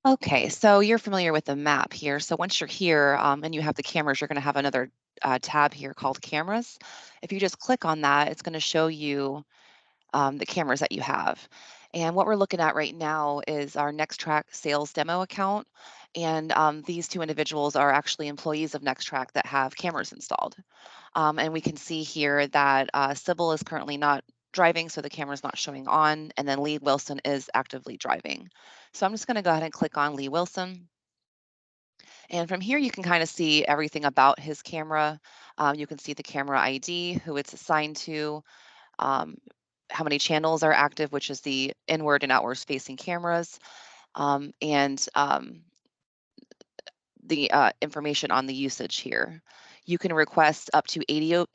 Okay, so you're familiar with the map here. So once you're here and you have the cameras, you're going to have another tab here called cameras. If you just click on that, it's going to show you the cameras that you have. And what we're looking at right now is our NextTrack sales demo account. And these two individuals are actually employees of NextTrack that have cameras installed. And we can see here that Sybil is currently not driving, so the camera's not showing on, and then Lee Wilson is actively driving. So I'm just going to go ahead and click on Lee Wilson. And from here, you can kind of see everything about his camera. You can see the camera ID, who it's assigned to, um, how many channels are active, which is the inward and outward facing cameras, and the information on the usage here. You can request up to 80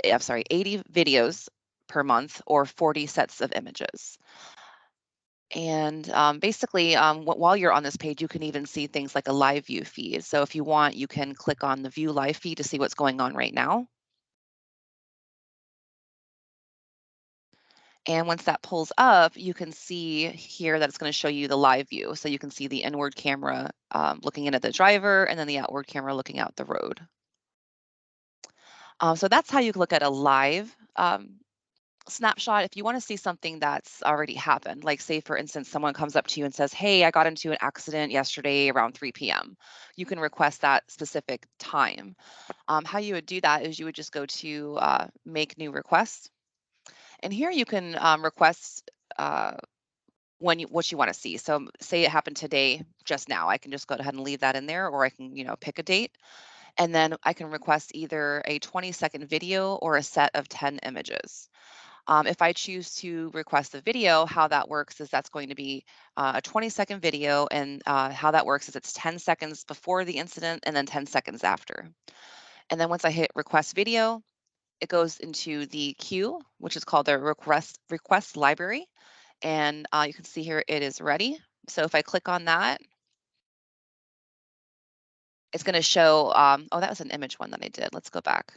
videos per month or 40 sets of images. And basically, while you're on this page, you can even see things like a live view feed. So if you want, you can click on the view live feed to see what's going on right now. And once that pulls up, you can see here that it's going to show you the live view. So you can see the inward camera looking in at the driver and then the outward camera looking out the road. So that's how you look at a live snapshot. If you want to see something that's already happened, like say for instance, someone comes up to you and says, "Hey, I got into an accident yesterday around 3 p.m." You can request that specific time. How you would do that is you would just go to make new requests. And here you can request what you want to see. So say it happened today, just now, I can just go ahead and leave that in there, or I can, pick a date. And then I can request either a 20-second video or a set of 10 images. If I choose to request the video, how that works is that's going to be a 20-second video, and how that works is it's 10 seconds before the incident and then 10 seconds after. And then once I hit request video, it goes into the queue, which is called the request library. And you can see here it is ready. So if I click on that, it's going to show, oh, that was an image one that I did. Let's go back.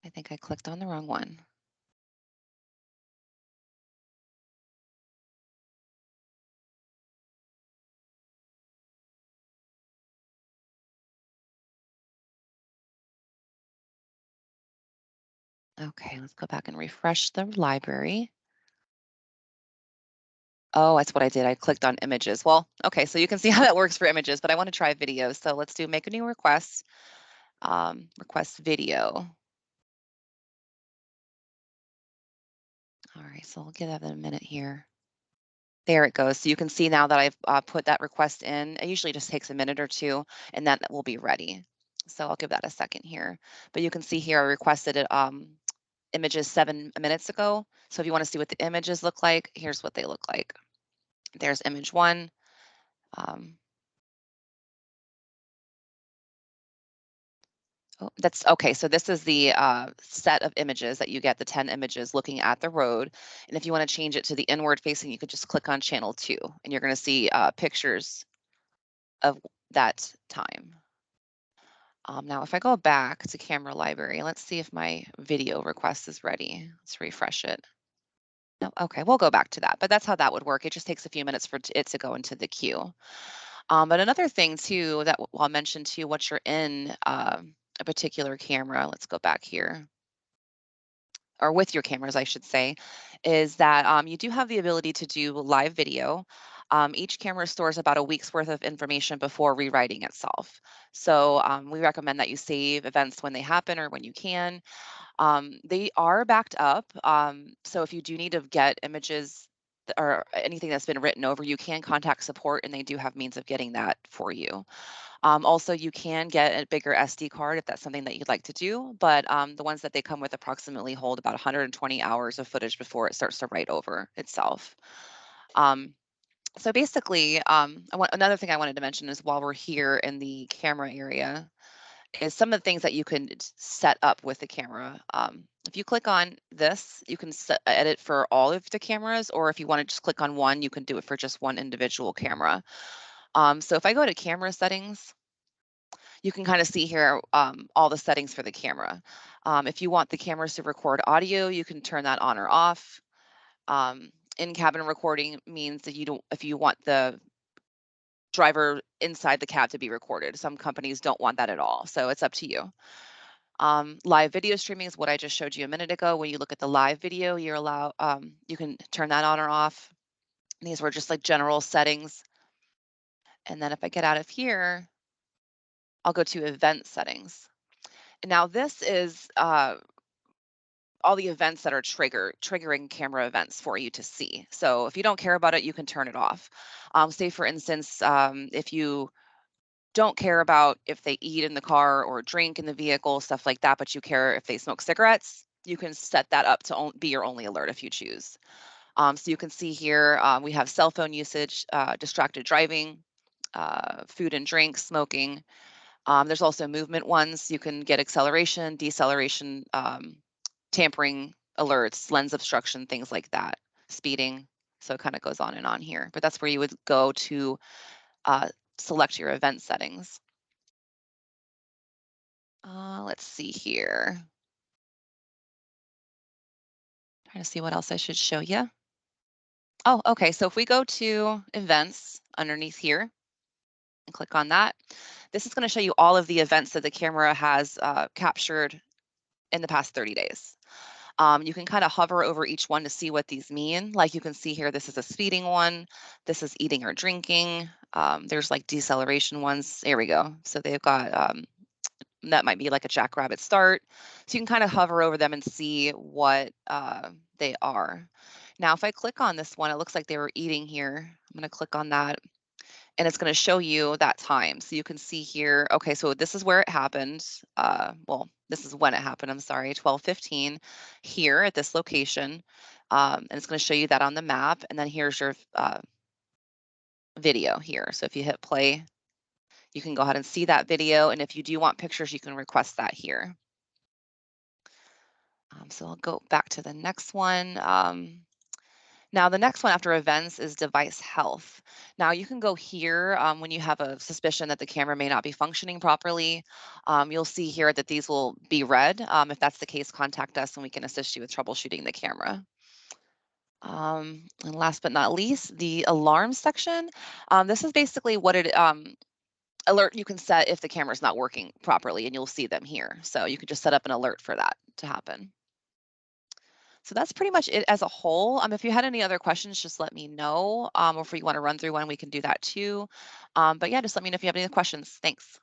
I think I clicked on the wrong one. Okay, let's go back and refresh the library. Oh, that's what I did. I clicked on images. Well, okay, so you can see how that works for images, but I want to try video. So let's do make a new request, request video. All right, so I'll give that a minute here. There it goes. So you can see now that I've put that request in. It usually just takes a minute or two, and that will be ready. So I'll give that a second here. But you can see here I requested it, images 7 minutes ago. So if you want to see what the images look like, here's what they look like. There's image one. Oh, that's okay. So this is the set of images that you get, the 10 images looking at the road. And if you want to change it to the inward facing, you could just click on channel 2, and you're going to see pictures of that time. Now, if I go back to camera library, let's see if my video request is ready. Let's refresh it. No, okay, we'll go back to that, but that's how that would work. It just takes a few minutes for it to go into the queue. But another thing too that I'll mention too, once you're in a particular camera, let's go back here, or with your cameras, I should say, is that you do have the ability to do live video. Each camera stores about a week's worth of information before rewriting itself. So we recommend that you save events when they happen or when you can. They are backed up. So if you do need to get images or anything that's been written over, you can contact support, and they do have means of getting that for you. Also, you can get a bigger SD card if that's something that you'd like to do, but the ones that they come with approximately hold about 120 hours of footage before it starts to write over itself. Um, so basically, another thing I wanted to mention is while we're here in the camera area, is some of the things that you can set up with the camera. If you click on this, you can edit for all of the cameras, or if you want to just click on one, you can do it for just one individual camera. So if I go to camera settings, you can kind of see here all the settings for the camera. If you want the cameras to record audio, you can turn that on or off. in-cabin recording means that if you want the driver inside the cab to be recorded. Some companies don't want that at all, so it's up to you. Live video streaming is what I just showed you a minute ago. When you look at the live video, you can turn that on or off. These were just like general settings. And then if I get out of here, I'll go to event settings. Now this is all the events that are triggering camera events for you to see. So if you don't care about it, you can turn it off. Say for instance, if you don't care about if they eat in the car or drink in the vehicle, stuff like that, but you care if they smoke cigarettes, you can set that up to be your only alert if you choose. So you can see here, we have cell phone usage, distracted driving, food and drink, smoking. There's also movement ones. You can get acceleration, deceleration, tampering alerts, lens obstruction, things like that, speeding. So it kind of goes on and on here, but that's where you would go to uh, select your event settings. Let's see here. Trying to see what else I should show you. Oh, okay. So if we go to events underneath here and click on that, this is going to show you all of the events that the camera has captured in the past 30 days. You can kind of hover over each one to see what these mean. Like you can see here, this is a speeding one. This is eating or drinking. There's like deceleration ones. There we go. So they've got that might be like a jackrabbit start. So you can kind of hover over them and see what they are. Now, if I click on this one, it looks like they were eating here. I'm going to click on that and it's going to show you that time. So you can see here, okay, so this is where it happened. Well, this is when it happened, I'm sorry, 12:15 here at this location. And it's going to show you that on the map. And then here's your video here. So if you hit play, you can go ahead and see that video. And if you do want pictures, you can request that here. So I'll go back to the next one. Now, the next one after events is device health. Now, you can go here when you have a suspicion that the camera may not be functioning properly. You'll see here that these will be red. If that's the case, contact us and we can assist you with troubleshooting the camera. And last but not least, the alarm section. This is basically what it alert you can set if the camera's not working properly, and you'll see them here. So you could just set up an alert for that to happen. So that's pretty much it as a whole. If you had any other questions, just let me know. Or if you want to run through one, we can do that too. But yeah, just let me know if you have any questions. Thanks.